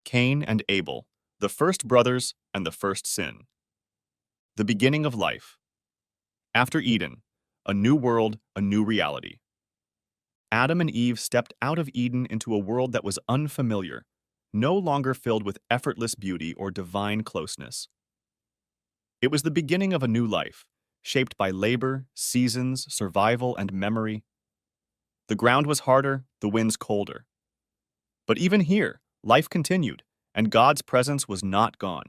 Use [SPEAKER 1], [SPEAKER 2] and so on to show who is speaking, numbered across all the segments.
[SPEAKER 1] Cain and Abel, the first brothers and the first sin. The beginning of life. After Eden, a new world, a new reality. Adam and Eve stepped out of Eden into a world that was unfamiliar, no longer filled with effortless beauty or divine closeness. It was the beginning of a new life, shaped by labor, seasons, survival, and memory. The ground was harder, the winds colder. But even here, life continued, and God's presence was not gone.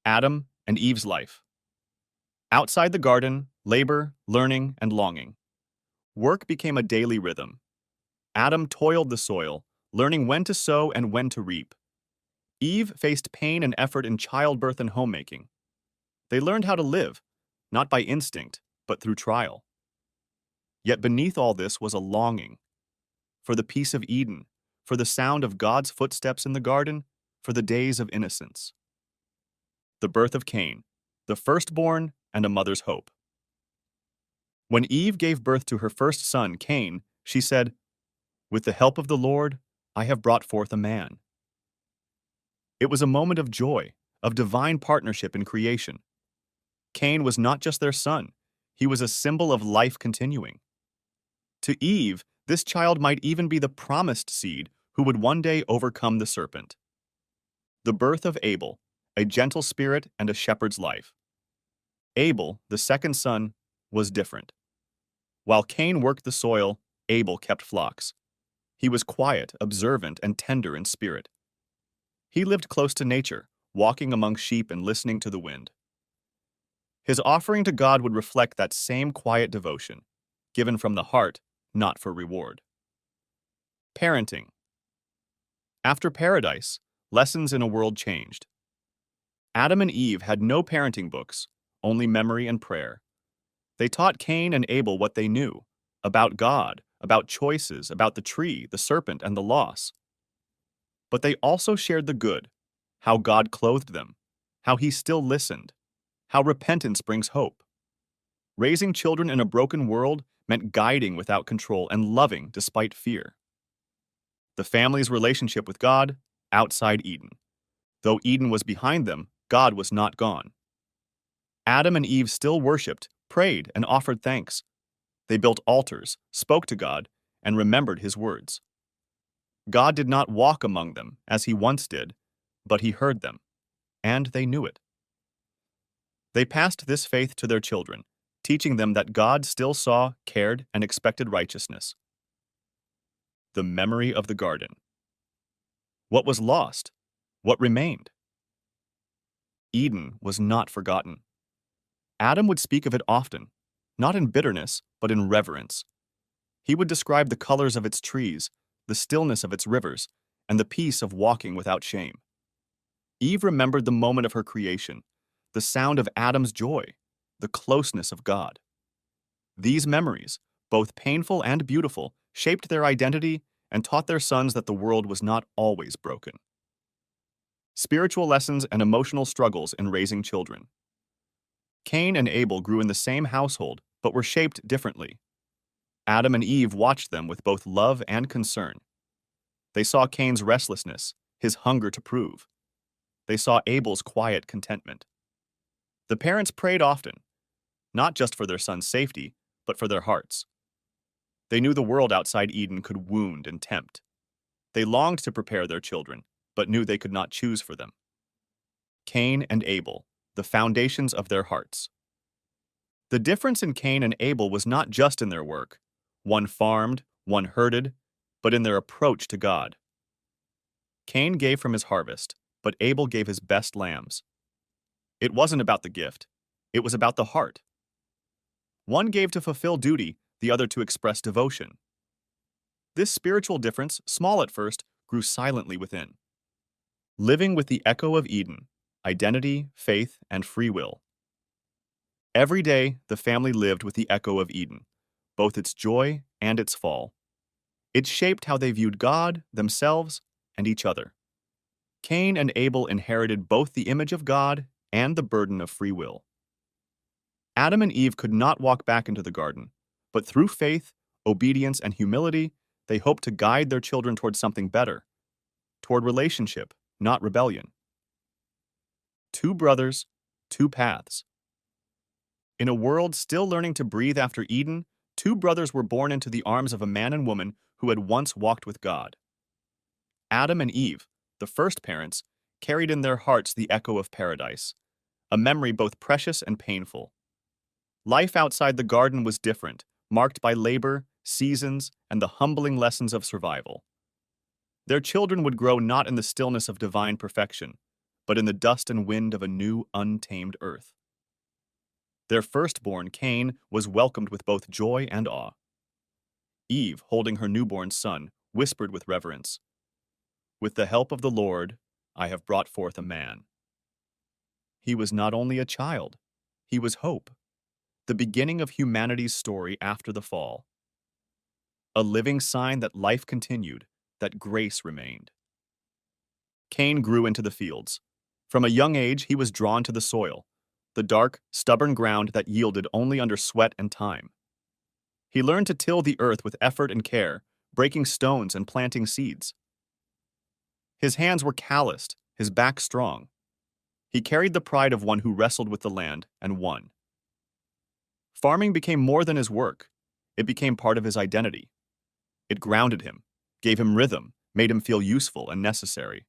[SPEAKER 1] Adam and Eve's life. Outside the garden, labor, learning, and longing. Work became a daily rhythm. Adam toiled the soil, learning when to sow and when to reap. Eve faced pain and effort in childbirth and homemaking. They learned how to live, not by instinct, but through trial. Yet beneath all this was a longing for the peace of Eden, for the sound of God's footsteps in the garden, for the days of innocence. The birth of Cain, the firstborn and a mother's hope. When Eve gave birth to her first son, Cain, she said, "With the help of the Lord, I have brought forth a man." It was a moment of joy, of divine partnership in creation. Cain was not just their son, he was a symbol of life continuing. To Eve, this child might even be the promised seed who would one day overcome the serpent. The birth of Abel, a gentle spirit and a shepherd's life. Abel, the second son, was different. While Cain worked the soil, Abel kept flocks. He was quiet, observant, and tender in spirit. He lived close to nature, walking among sheep and listening to the wind. His offering to God would reflect that same quiet devotion, given from the heart, not for reward. Parenting. After paradise, lessons in a world changed. Adam and Eve had no parenting books, only memory and prayer. They taught Cain and Abel what they knew about God, about choices, about the tree, the serpent, and the loss. But they also shared the good, how God clothed them, how he still listened, how repentance brings hope. Raising children in a broken world meant guiding without control and loving despite fear. The family's relationship with God, outside Eden. Though Eden was behind them, God was not gone. Adam and Eve still worshipped, prayed, and offered thanks. They built altars, spoke to God, and remembered his words. God did not walk among them as he once did, but he heard them, and they knew it. They passed this faith to their children, teaching them that God still saw, cared, and expected righteousness. The memory of the garden. What was lost? What remained? Eden was not forgotten. Adam would speak of it often, not in bitterness, but in reverence. He would describe the colors of its trees, the stillness of its rivers, and the peace of walking without shame. Eve remembered the moment of her creation, the sound of Adam's joy, the closeness of God. These memories, both painful and beautiful, shaped their identity and taught their sons that the world was not always broken. Spiritual lessons and emotional struggles in raising children. Cain and Abel grew in the same household, but were shaped differently. Adam and Eve watched them with both love and concern. They saw Cain's restlessness, his hunger to prove. They saw Abel's quiet contentment. The parents prayed often, not just for their son's safety, but for their hearts. They knew the world outside Eden could wound and tempt. They longed to prepare their children, but knew they could not choose for them. Cain and Abel, the foundations of their hearts. The difference in Cain and Abel was not just in their work. One farmed, one herded, but in their approach to God. Cain gave from his harvest, but Abel gave his best lambs. It wasn't about the gift. It was about the heart. One gave to fulfill duty, the other to express devotion. This spiritual difference, small at first, grew silently within. Living with the echo of Eden, identity, faith, and free will. Every day, the family lived with the echo of Eden, both its joy and its fall. It shaped how they viewed God, themselves, and each other. Cain and Abel inherited both the image of God and the burden of free will. Adam and Eve could not walk back into the garden, but through faith, obedience, and humility, they hoped to guide their children towards something better. toward relationship, not rebellion. Two brothers, two paths. In a world still learning to breathe after Eden, two brothers were born into the arms of a man and woman who had once walked with God. Adam and Eve, the first parents, carried in their hearts the echo of paradise, a memory both precious and painful. Life outside the garden was different, marked by labor, seasons, and the humbling lessons of survival. Their children would grow not in the stillness of divine perfection, but in the dust and wind of a new, untamed earth. Their firstborn, Cain, was welcomed with both joy and awe. Eve, holding her newborn son, whispered with reverence, "With the help of the Lord, I have brought forth a man." He was not only a child, he was hope, the beginning of humanity's story after the fall. A living sign that life continued, that grace remained. Cain grew into the fields. From a young age, he was drawn to the soil, the dark, stubborn ground that yielded only under sweat and time. He learned to till the earth with effort and care, breaking stones and planting seeds. His hands were calloused, his back strong. He carried the pride of one who wrestled with the land and won. Farming became more than his work. It became part of his identity. It grounded him, gave him rhythm, made him feel useful and necessary.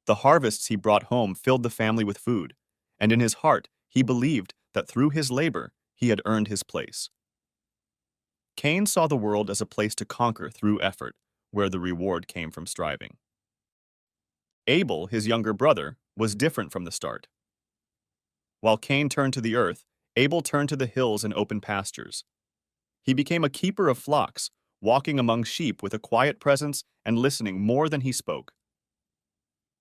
[SPEAKER 1] The harvests he brought home filled the family with food, and in his heart he believed that through his labor he had earned his place. Cain saw the world as a place to conquer through effort, where the reward came from striving. Abel, his younger brother, was different from the start. While Cain turned to the earth, Abel turned to the hills and open pastures. He became a keeper of flocks, walking among sheep with a quiet presence and listening more than he spoke.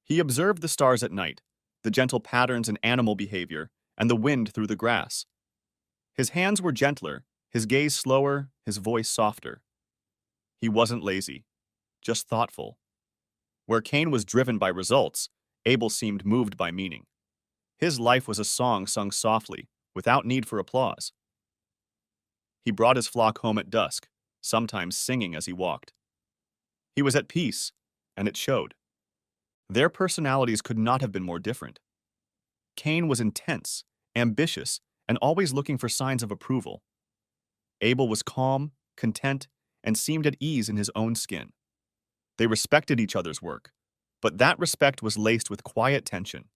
[SPEAKER 1] He observed the stars at night, the gentle patterns in animal behavior, and the wind through the grass. His hands were gentler, his gaze slower, his voice softer. He wasn't lazy, just thoughtful. Where Cain was driven by results, Abel seemed moved by meaning. His life was a song sung softly, without need for applause. He brought his flock home at dusk, sometimes singing as he walked. He was at peace, and it showed. Their personalities could not have been more different. Cain was intense, ambitious, and always looking for signs of approval. Abel was calm, content, and seemed at ease in his own skin. They respected each other's work, but that respect was laced with quiet tension.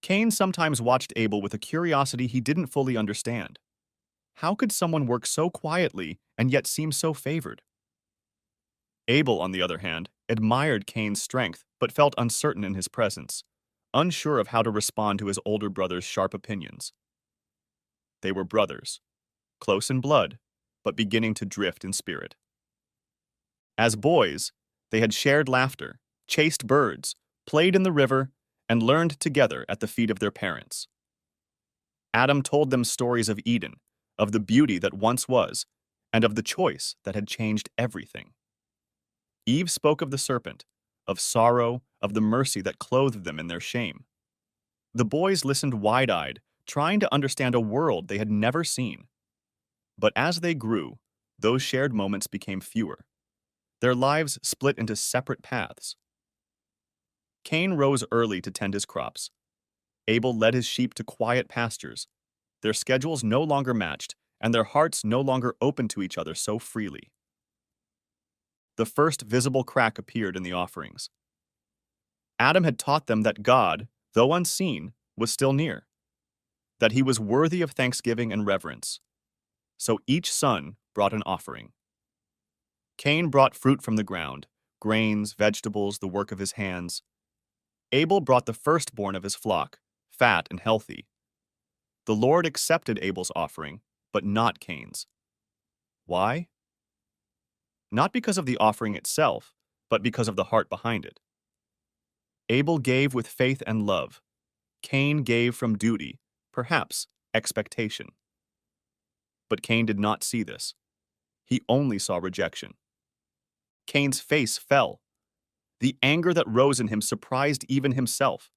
[SPEAKER 1] Cain sometimes watched Abel with a curiosity he didn't fully understand. How could someone work so quietly and yet seem so favored? Abel, on the other hand, admired Cain's strength but felt uncertain in his presence, unsure of how to respond to his older brother's sharp opinions. They were brothers, close in blood, but beginning to drift in spirit. As boys, they had shared laughter, chased birds, played in the river, and learned together at the feet of their parents. Adam told them stories of Eden, of the beauty that once was, and of the choice that had changed everything. Eve spoke of the serpent, of sorrow, of the mercy that clothed them in their shame. The boys listened wide-eyed, trying to understand a world they had never seen. But as they grew, those shared moments became fewer. Their lives split into separate paths. Cain rose early to tend his crops. Abel led his sheep to quiet pastures. Their schedules no longer matched, and their hearts no longer opened to each other so freely. The first visible crack appeared in the offerings. Adam had taught them that God, though unseen, was still near, that he was worthy of thanksgiving and reverence. So each son brought an offering. Cain brought fruit from the ground, grains, vegetables, the work of his hands. Abel brought the firstborn of his flock, fat and healthy. The Lord accepted Abel's offering, but not Cain's. Why? Not because of the offering itself, but because of the heart behind it. Abel gave with faith and love. Cain gave from duty, perhaps expectation. But Cain did not see this. He only saw rejection. Cain's face fell. The anger that rose in him surprised even himself.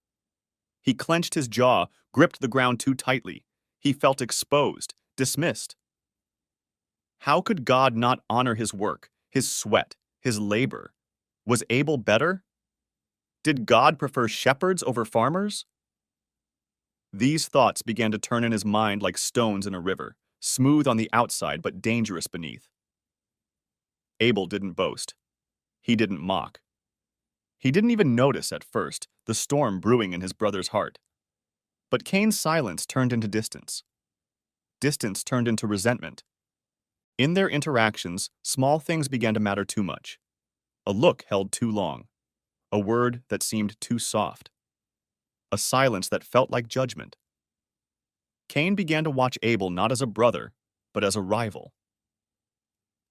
[SPEAKER 1] He clenched his jaw, gripped the ground too tightly. He felt exposed, dismissed. How could God not honor his work, his sweat, his labor? Was Abel better? Did God prefer shepherds over farmers? These thoughts began to turn in his mind like stones in a river, smooth on the outside but dangerous beneath. Abel didn't boast. He didn't mock. He didn't even notice at first the storm brewing in his brother's heart. But Cain's silence turned into distance. Distance turned into resentment. In their interactions, small things began to matter too much. A look held too long. A word that seemed too soft. A silence that felt like judgment. Cain began to watch Abel not as a brother, but as a rival.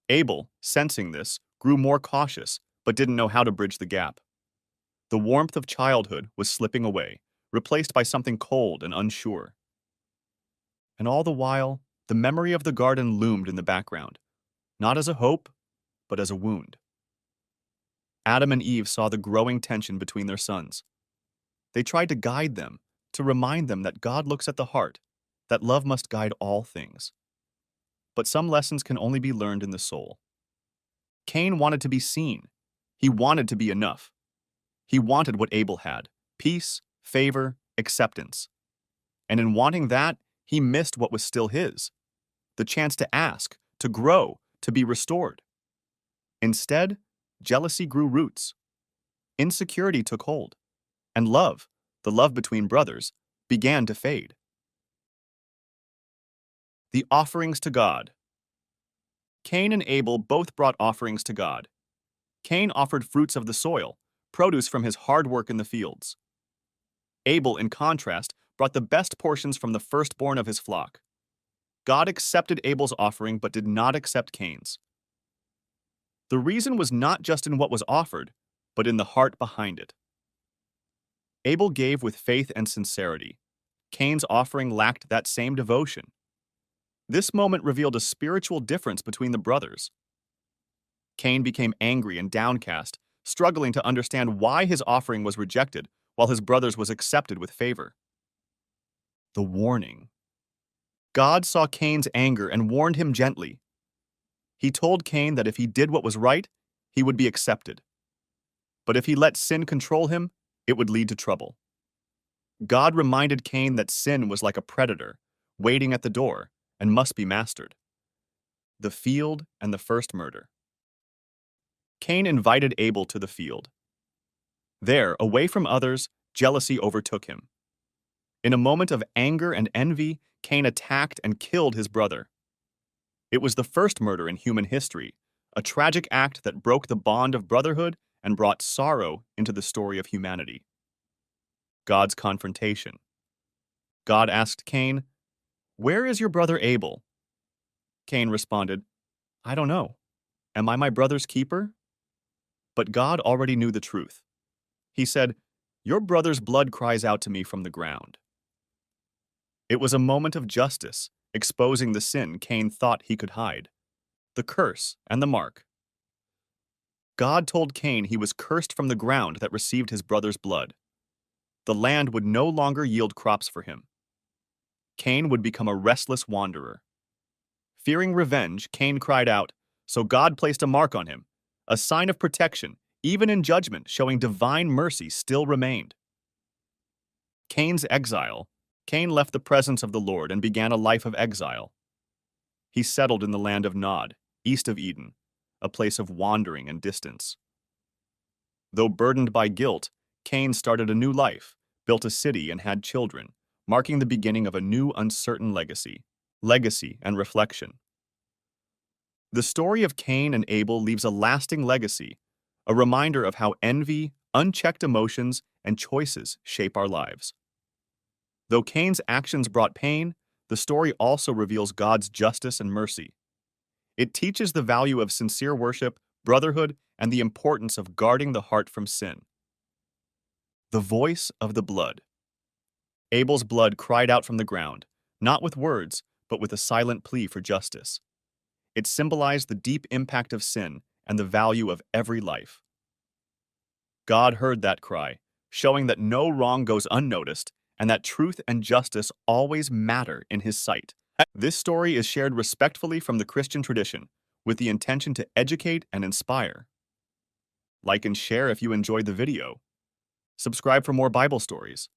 [SPEAKER 1] Abel, sensing this, grew more cautious, but didn't know how to bridge the gap. The warmth of childhood was slipping away, replaced by something cold and unsure. And all the while, the memory of the garden loomed in the background, not as a hope, but as a wound. Adam and Eve saw the growing tension between their sons. They tried to guide them, to remind them that God looks at the heart, that love must guide all things. But some lessons can only be learned in the soul. Cain wanted to be seen. He wanted to be enough. He wanted what Abel had: peace, favor, acceptance. And in wanting that, he missed what was still his: the chance to ask, to grow, to be restored. Instead, jealousy grew roots. Insecurity took hold. And love, the love between brothers, began to fade. The offerings to God. Cain and Abel both brought offerings to God. Cain offered fruits of the soil, produce from his hard work in the fields. Abel, in contrast, brought the best portions from the firstborn of his flock. God accepted Abel's offering but did not accept Cain's. The reason was not just in what was offered, but in the heart behind it. Abel gave with faith and sincerity. Cain's offering lacked that same devotion. This moment revealed a spiritual difference between the brothers. Cain became angry and downcast, struggling to understand why his offering was rejected while his brother's was accepted with favor. The warning. God saw Cain's anger and warned him gently. He told Cain that if he did what was right, he would be accepted. But if he let sin control him, it would lead to trouble. God reminded Cain that sin was like a predator, waiting at the door, and must be mastered. The field and the first murder. Cain invited Abel to the field. There, away from others, jealousy overtook him. In a moment of anger and envy, Cain attacked and killed his brother. It was the first murder in human history, a tragic act that broke the bond of brotherhood and brought sorrow into the story of humanity. God's confrontation. God asked Cain, "Where is your brother Abel?" Cain responded, "I don't know. Am I my brother's keeper?" But God already knew the truth. He said, "Your brother's blood cries out to me from the ground." It was a moment of justice, exposing the sin Cain thought he could hide, the curse and the mark. God told Cain he was cursed from the ground that received his brother's blood. The land would no longer yield crops for him. Cain would become a restless wanderer. Fearing revenge, Cain cried out, so God placed a mark on him, a sign of protection, even in judgment, showing divine mercy still remained. Cain's exile. Cain left the presence of the Lord and began a life of exile. He settled in the land of Nod, east of Eden, a place of wandering and distance. Though burdened by guilt, Cain started a new life, built a city and had children, marking the beginning of a new uncertain legacy and reflection. The story of Cain and Abel leaves a lasting legacy, a reminder of how envy, unchecked emotions, and choices shape our lives. Though Cain's actions brought pain, the story also reveals God's justice and mercy. It teaches the value of sincere worship, brotherhood, and the importance of guarding the heart from sin. The voice of the blood. Abel's blood cried out from the ground, not with words, but with a silent plea for justice. It symbolized the deep impact of sin and the value of every life. God heard that cry, showing that no wrong goes unnoticed and that truth and justice always matter in His sight. This story is shared respectfully from the Christian tradition, with the intention to educate and inspire. Like and share if you enjoyed the video. Subscribe for more Bible stories.